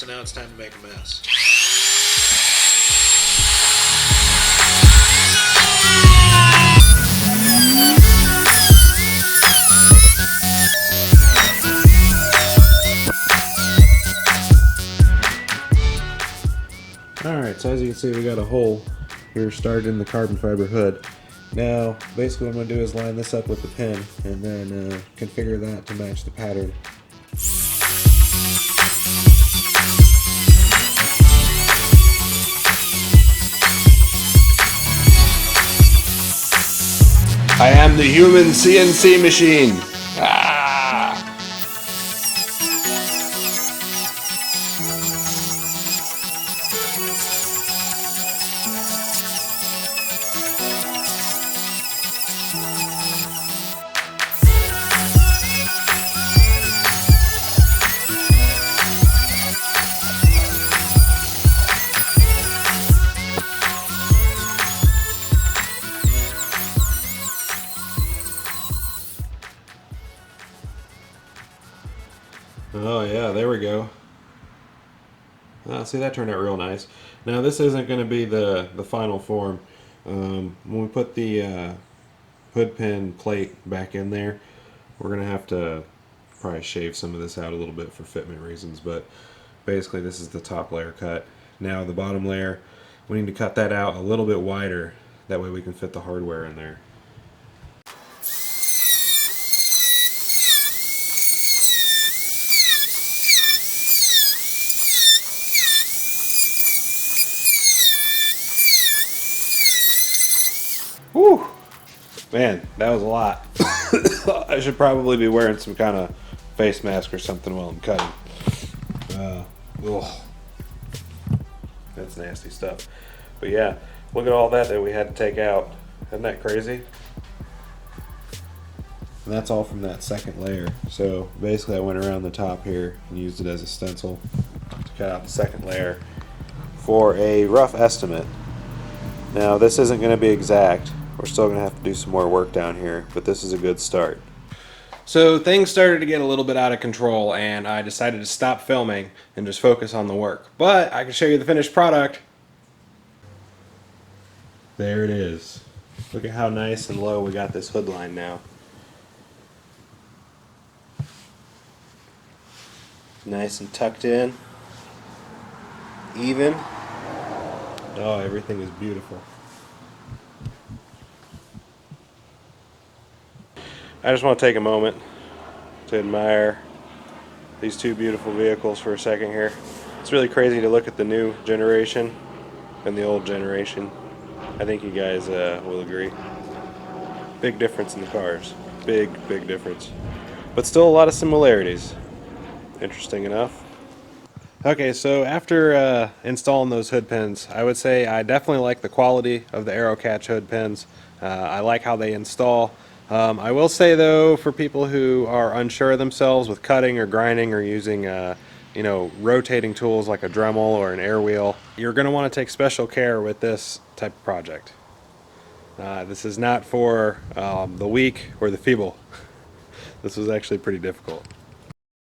so now it's time to make a mess. Alright, so as you can see, we got a hole here started in the carbon fiber hood. Now, basically what I'm going to do is line this up with the pin and then configure that to match the pattern. I am the human CNC machine. Oh yeah, there we go. See, that turned out real nice. Now this isn't going to be the final form. When we put the hood pin plate back in there, we're going to have to probably shave some of this out a little bit for fitment reasons, but basically this is the top layer cut. Now the bottom layer, we need to cut that out a little bit wider, that way we can fit the hardware in there. Whew! Man, that was a lot. I should probably be wearing some kind of face mask or something while I'm cutting. Ugh. That's nasty stuff. But yeah, look at all that we had to take out. Isn't that crazy? And that's all from that second layer. So basically I went around the top here and used it as a stencil to cut out the second layer for a rough estimate. Now this isn't going to be exact. We're still going to have to do some more work down here, but this is a good start. So things started to get a little bit out of control and I decided to stop filming and just focus on the work. But I can show you the finished product. There it is. Look at how nice and low we got this hood line now. Nice and tucked in. Even. Oh, everything is beautiful. I just want to take a moment to admire these two beautiful vehicles for a second here. It's really crazy to look at the new generation and the old generation. I think you guys will agree. Big difference in the cars. Big difference. But still a lot of similarities. Interesting enough. Okay, so after installing those hood pins, I would say I definitely like the quality of the Aero Catch hood pins. I like how they install. I will say though, for people who are unsure of themselves with cutting or grinding or using rotating tools like a Dremel or an air wheel, you're going to want to take special care with this type of project. This is not for the weak or the feeble. This was actually pretty difficult.